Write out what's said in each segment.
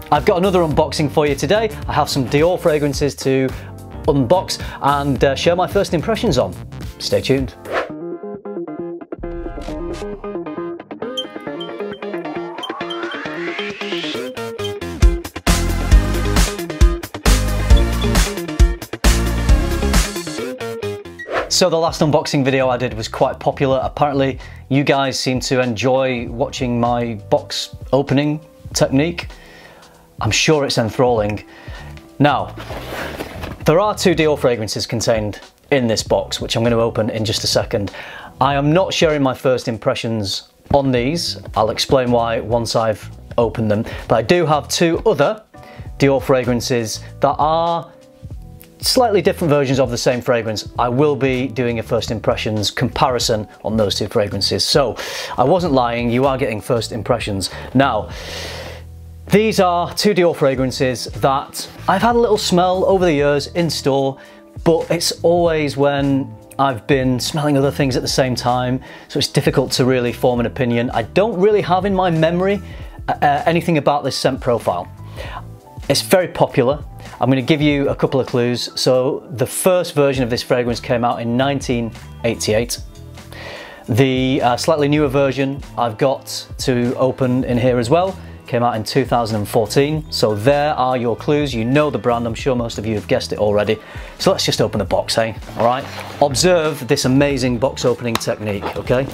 I've got another unboxing for you today. I have some Dior fragrances to unbox and share my first impressions on. Stay tuned. So the last unboxing video I did was quite popular. Apparently you guys seem to enjoy watching my box opening technique. I'm sure it's enthralling. Now, there are 2 Dior fragrances contained in this box, which I'm going to open in just a second. I am not sharing my first impressions on these. I'll explain why once I've opened them. But I do have 2 other Dior fragrances that are slightly different versions of the same fragrance. I will be doing a first impressions comparison on those 2 fragrances. So I wasn't lying, you are getting first impressions. Now, these are 2 Dior fragrances that I've had a little smell over the years in store, but it's always when I've been smelling other things at the same time, so it's difficult to really form an opinion. I don't really have in my memory anything about this scent profile. It's very popular. I'm going to give you a couple of clues. So the first version of this fragrance came out in 1988. The slightly newer version I've got to open in here as well came out in 2014. So there are your clues. You know the brand. I'm sure most of you have guessed it already. So let's just open the box, hey? All right. Observe this amazing box opening technique, okay?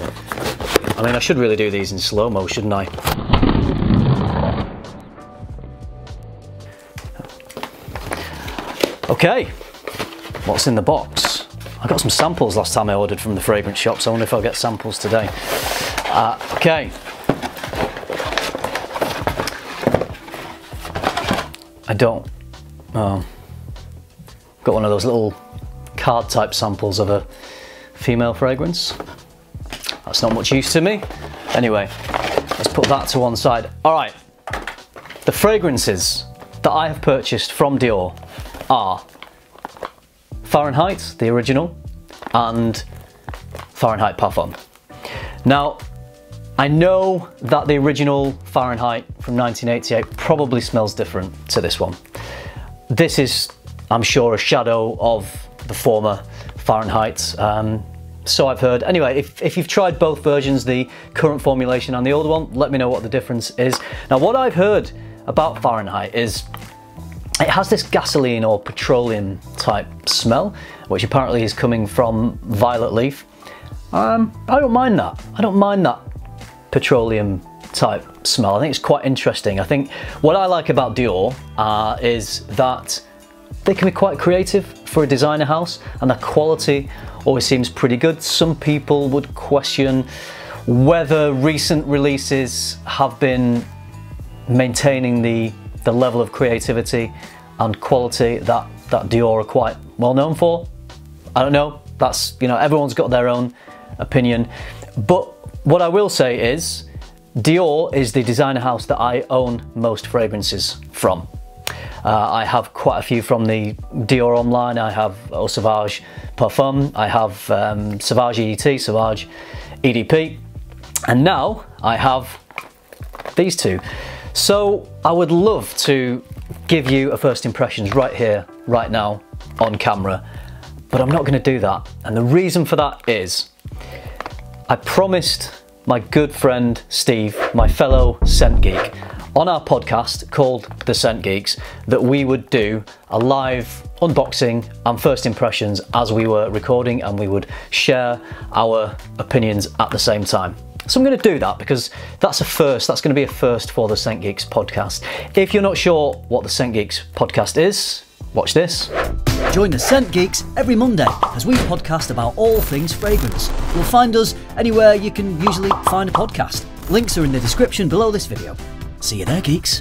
I mean, I should really do these in slow-mo, shouldn't I? Okay, what's in the box? I got some samples last time I ordered from the fragrance shop, so I wonder if I'll get samples today. Okay. I don't. Got one of those little card type samples of a female fragrance. That's not much use to me. Anyway, let's put that to one side. All right, the fragrances that I have purchased from Dior are Fahrenheit, the original, and Fahrenheit Parfum. Now, I know that the original Fahrenheit from 1988 probably smells different to this one. This is, I'm sure, a shadow of the former Fahrenheit, so I've heard. Anyway, if you've tried both versions, the current formulation and the older one, let me know what the difference is. Now, what I've heard about Fahrenheit is it has this gasoline or petroleum type smell, which apparently is coming from violet leaf. I don't mind that. I don't mind that petroleum type smell. I think it's quite interesting. I think what I like about Dior is that they can be quite creative for a designer house, and the quality always seems pretty good. Some people would question whether recent releases have been maintaining the level of creativity and quality that Dior are quite well known for. I don't know, that's, you know, everyone's got their own opinion. But what I will say is, Dior is the designer house that I own most fragrances from. I have quite a few from the Dior Homme line. I have Eau Sauvage Parfum, I have Sauvage EDT, Sauvage EDP, and now I have these 2. So I would love to give you a first impressions right here, right now, on camera, but I'm not going to do that. And the reason for that is, I promised my good friend Steve, my fellow scent geek, on our podcast called The Scent Geeks, that we would do a live unboxing and first impressions as we were recording, and we would share our opinions at the same time. So I'm going to do that because that's a first. That's going to be a first for the Scent Geeks podcast. If you're not sure what the Scent Geeks podcast is, watch this. Join the Scent Geeks every Monday as we podcast about all things fragrance. You'll find us anywhere you can usually find a podcast. Links are in the description below this video. See you there, geeks.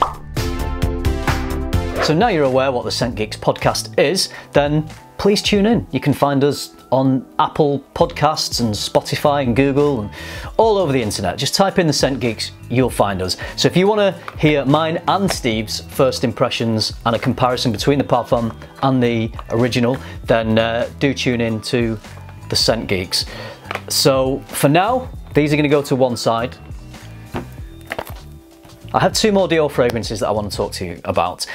So now you're aware what the Scent Geeks podcast is, then please tune in. You can find us on Apple Podcasts and Spotify and Google and all over the internet. Just type in the Scent Geeks, you'll find us. So if you want to hear mine and Steve's first impressions and a comparison between the Parfum and the original, then do tune in to the Scent Geeks. So for now, these are going to go to one side. I have two more Dior fragrances that I want to talk to you about.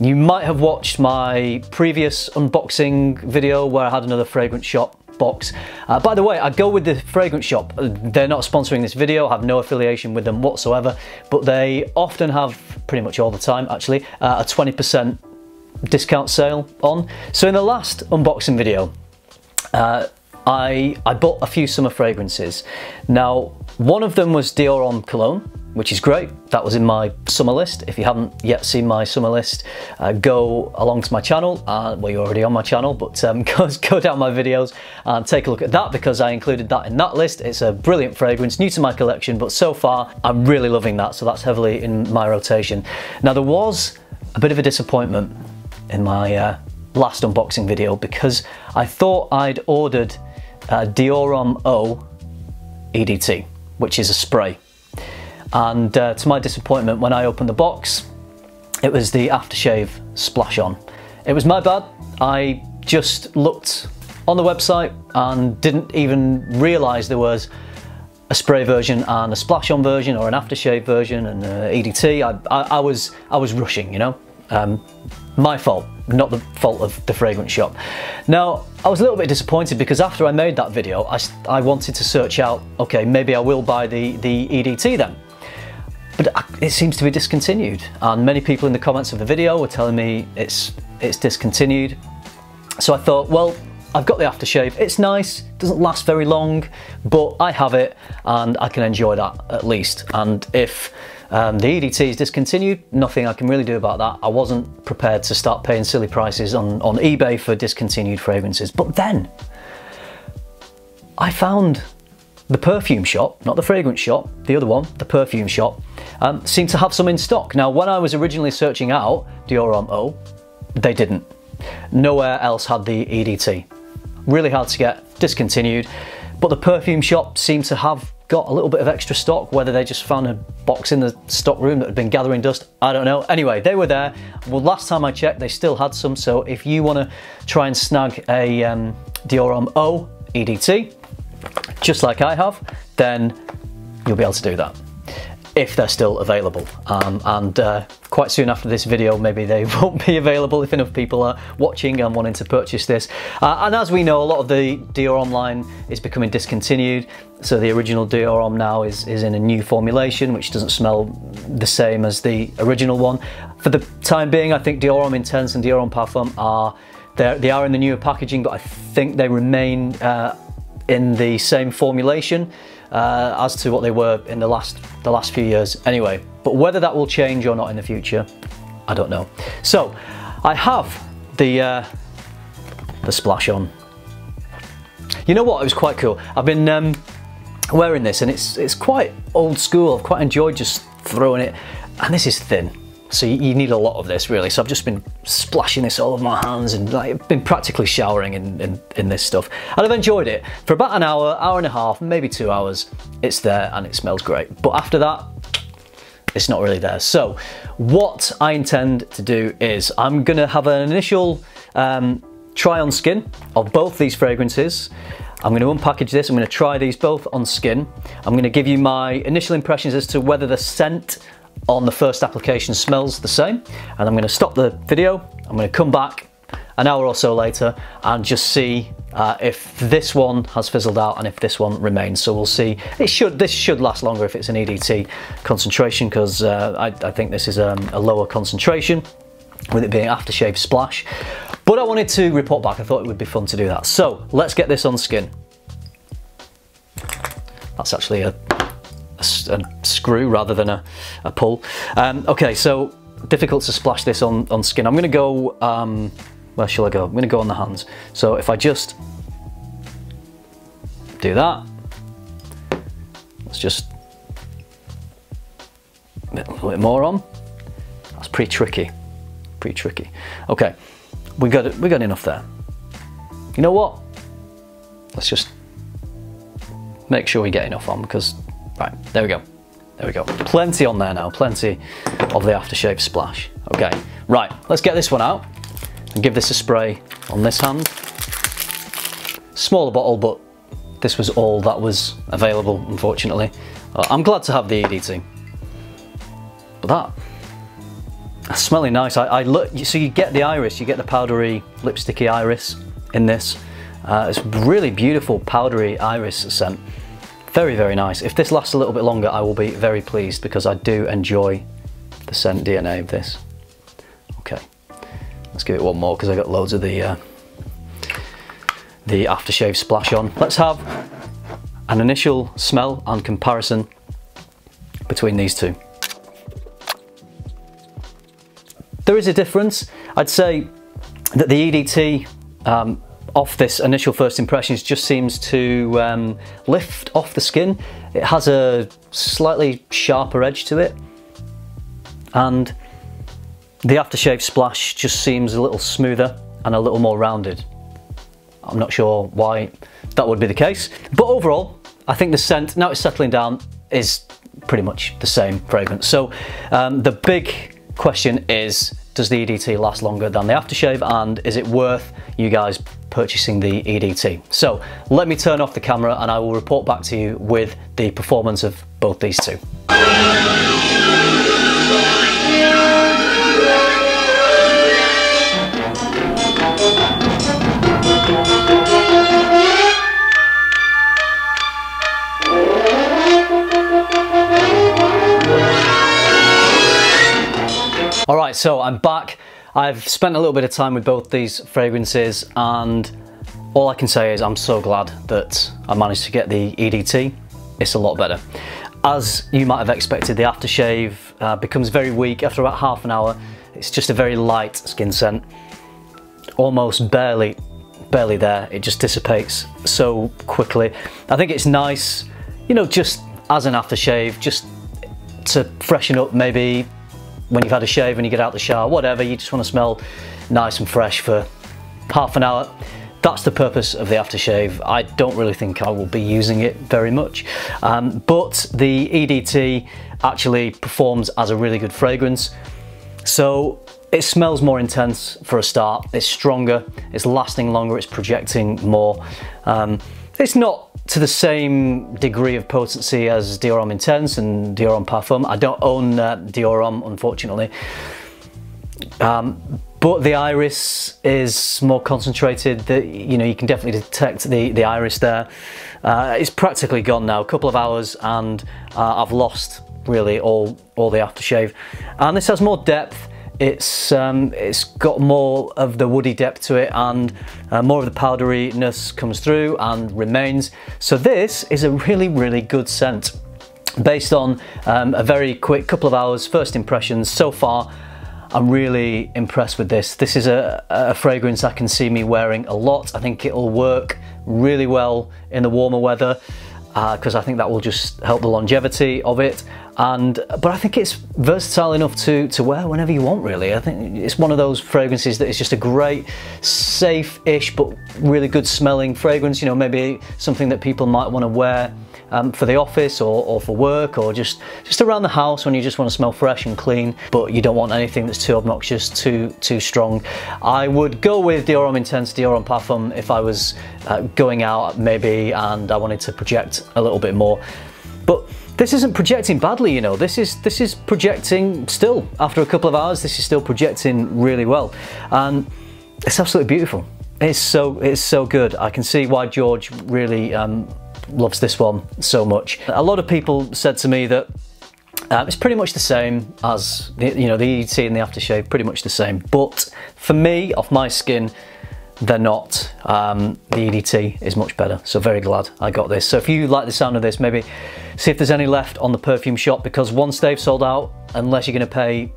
You might have watched my previous unboxing video where I had another fragrance shop box. By the way, I go with the fragrance shop. They're not sponsoring this video, I have no affiliation with them whatsoever, but they often have, pretty much all the time actually, a 20% discount sale on. So in the last unboxing video, I bought a few summer fragrances. Now, one of them was Dior Homme Cologne, which is great. That was in my summer list. If you haven't yet seen my summer list, go along to my channel. Well, you're already on my channel, but go down my videos and take a look at that because I included that in that list. It's a brilliant fragrance, new to my collection, but so far I'm really loving that, so that's heavily in my rotation. Now, there was a bit of a disappointment in my last unboxing video because I thought I'd ordered Dior Homme Eau EDT, which is a spray. And to my disappointment, when I opened the box, it was the Aftershave Splash On. It was my bad. I just looked on the website and didn't even realise there was a spray version and a splash on version, or an aftershave version and EDT. I was rushing, you know. My fault, not the fault of the fragrance shop. Now, I was a little bit disappointed because after I made that video, I wanted to search out, okay, maybe I will buy the EDT then. But it seems to be discontinued, and many people in the comments of the video were telling me it's discontinued. So I thought, well, I've got the aftershave, it's nice, doesn't last very long, but I have it and I can enjoy that at least. And if the EDT is discontinued, nothing I can really do about that. I wasn't prepared to start paying silly prices on eBay for discontinued fragrances. But then I found the perfume shop, not the fragrance shop, the other one, the perfume shop, seemed to have some in stock. Now, when I was originally searching out Dior Homme Eau, they didn't. Nowhere else had the EDT. Really hard to get, discontinued. But the perfume shop seemed to have got a little bit of extra stock, whether they just found a box in the stock room that had been gathering dust, I don't know. Anyway, they were there. Well, last time I checked, they still had some, so if you want to try and snag a Dior Homme Eau EDT, just like I have, then you'll be able to do that, if they're still available. Quite soon after this video, maybe they won't be available if enough people are watching and wanting to purchase this. And as we know, a lot of the Dior Homme line is becoming discontinued. So the original Dior Homme now is in a new formulation, which doesn't smell the same as the original one. For the time being, I think Dior Homme Intense and Dior Homme Parfum they are in the newer packaging, but I think they remain in the same formulation as to what they were in the last few years anyway. But whether that will change or not in the future, I don't know. So I have the Splash On. You know what, it was quite cool. I've been wearing this and it's quite old school. I've quite enjoyed just throwing it, and this is thin. So you need a lot of this really. So I've just been splashing this all over my hands and like been practically showering in this stuff. And I've enjoyed it for about an hour, hour and a half, maybe 2 hours. It's there and it smells great. But after that, it's not really there. So what I intend to do is I'm gonna have an initial try on skin of both these fragrances. I'm going to unpackage this, I'm going to try these both on skin. I'm going to give you my initial impressions as to whether the scent on the first application smells the same, and I'm going to stop the video. I'm going to come back an hour or so later and just see if this one has fizzled out and if this one remains. So we'll see. This should last longer if it's an EDT concentration, because I think this is a lower concentration with it being Aftershave Splash. But I wanted to report back. I thought it would be fun to do that. So let's get this on skin. That's actually a screw rather than a pull. Okay, so difficult to splash this on skin. I'm going to go, where shall I go? I'm going to go on the hands. So if I just do that, let's just a little bit more on. That's pretty tricky, pretty tricky. Okay, we got enough there. You know what? Let's just make sure we get enough on, because right, there we go. There we go. Plenty on there now, plenty of the Aftershave Splash. Okay, right, let's get this one out and give this a spray on this hand. Smaller bottle, but this was all that was available, unfortunately. I'm glad to have the EDT. at that. That's smelling nice. I look, so you get the iris, you get the powdery lipsticky iris in this. It's really beautiful powdery iris scent. Very, very nice. If this lasts a little bit longer, I will be very pleased because I do enjoy the scent DNA of this. Okay, let's give it one more because I got loads of the aftershave splash on. Let's have an initial smell and comparison between these two. There is a difference. I'd say that the EDT off this initial first impressions just seems to lift off the skin. It has a slightly sharper edge to it, and the aftershave splash just seems a little smoother and a little more rounded. I'm not sure why that would be the case, but overall I think the scent, now it's settling down, is pretty much the same fragrance. So the big question is, does the EDT last longer than the aftershave, and is it worth you guys purchasing the EDT? So let me turn off the camera and I will report back to you with the performance of both these two. Alright, so I'm back. I've spent a little bit of time with both these fragrances and all I can say is I'm so glad that I managed to get the EDT. It's a lot better. As you might have expected, the aftershave becomes very weak after about half an hour. It's just a very light skin scent, almost barely there. It just dissipates so quickly. I think it's nice, you know, just as an aftershave, just to freshen up maybe when you've had a shave and you get out the shower, whatever, you just want to smell nice and fresh for half an hour. That's the purpose of the aftershave. I don't really think I will be using it very much, but the EDT actually performs as a really good fragrance. So it smells more intense for a start, it's stronger, it's lasting longer, it's projecting more. It's not to the same degree of potency as Dior Homme Intense and Dior Homme Parfum. I don't own Dior Homme, unfortunately. But the iris is more concentrated. You know, you can definitely detect the iris there. It's practically gone now, a couple of hours, and I've lost really all the aftershave. And this has more depth. It's got more of the woody depth to it, and more of the powderyness comes through and remains. So this is a really, really good scent based on a very quick couple of hours first impressions. So far I'm really impressed with this. This is a fragrance I can see me wearing a lot. I think it'll work really well in the warmer weather, because I think that will just help the longevity of it. But I think it's versatile enough to wear whenever you want, really. I think it's one of those fragrances that is just a great, safe-ish but really good smelling fragrance. You know, maybe something that people might want to wear for the office or for work, or just around the house when you just want to smell fresh and clean, but you don't want anything that's too obnoxious, too strong. I would go with Dior Homme Intense, Dior Homme Parfum if I was going out maybe and I wanted to project a little bit more. But this isn't projecting badly, you know. This is projecting still. After a couple of hours, this is still projecting really well, and it's absolutely beautiful. It's so good. I can see why George really loves this one so much. A lot of people said to me that it's pretty much the same as the EDT and the aftershave, pretty much the same. But for me, off my skin, they're not. The EDT is much better, so very glad I got this. So if you like the sound of this, maybe see if there's any left on the perfume shop, because once they've sold out, unless you're going to pay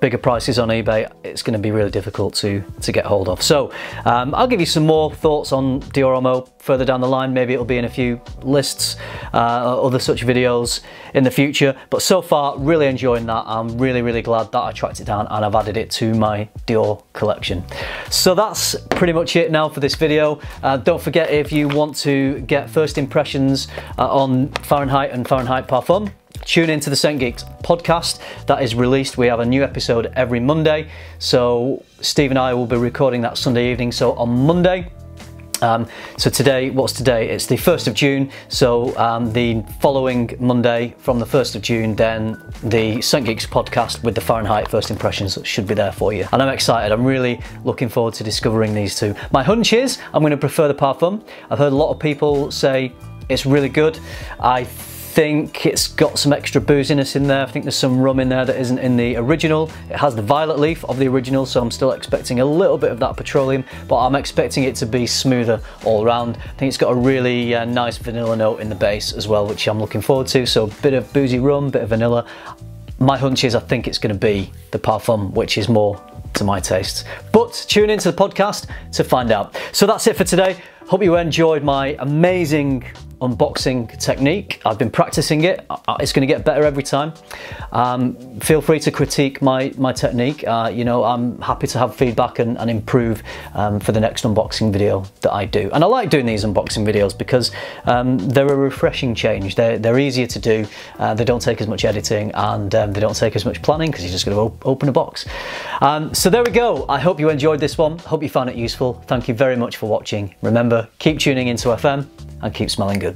bigger prices on eBay, it's going to be really difficult to get hold of. So I'll give you some more thoughts on Dior Homme Eau further down the line. Maybe it'll be in a few lists, other such videos in the future, but so far really enjoying that. I'm really glad that I tracked it down and I've added it to my Dior collection. So that's pretty much it now for this video. Don't forget, if you want to get first impressions on Fahrenheit and Fahrenheit Parfum, tune into the Scent Geeks podcast that is released. We have a new episode every Monday, so Steve and I will be recording that Sunday evening. So on Monday So today, what's today? It's the 1st of June, so the following Monday from the 1st of June, then the Scent Geeks podcast with the Fahrenheit First Impressions should be there for you. And I'm excited, I'm really looking forward to discovering these two. My hunch is I'm going to prefer the Parfum. I've heard a lot of people say it's really good. I think it's got some extra booziness in there. I think there's some rum in there that isn't in the original. It has the violet leaf of the original, so I'm still expecting a little bit of that petroleum, but I'm expecting it to be smoother all around. I think it's got a really nice vanilla note in the base as well, which I'm looking forward to. So a bit of boozy rum, bit of vanilla. My hunch is I think it's going to be the Parfum, which is more to my tastes. But tune into the podcast to find out. So that's it for today. Hope you enjoyed my amazing unboxing technique. I've been practicing it. It's going to get better every time. Feel free to critique my technique. You know, I'm happy to have feedback and improve for the next unboxing video that I do. And I like doing these unboxing videos because they're a refreshing change. They're easier to do. They don't take as much editing, and they don't take as much planning because you're just going to open a box. So there we go. I hope you enjoyed this one. Hope you found it useful. Thank you very much for watching. Remember, keep tuning into FM and keep smelling good.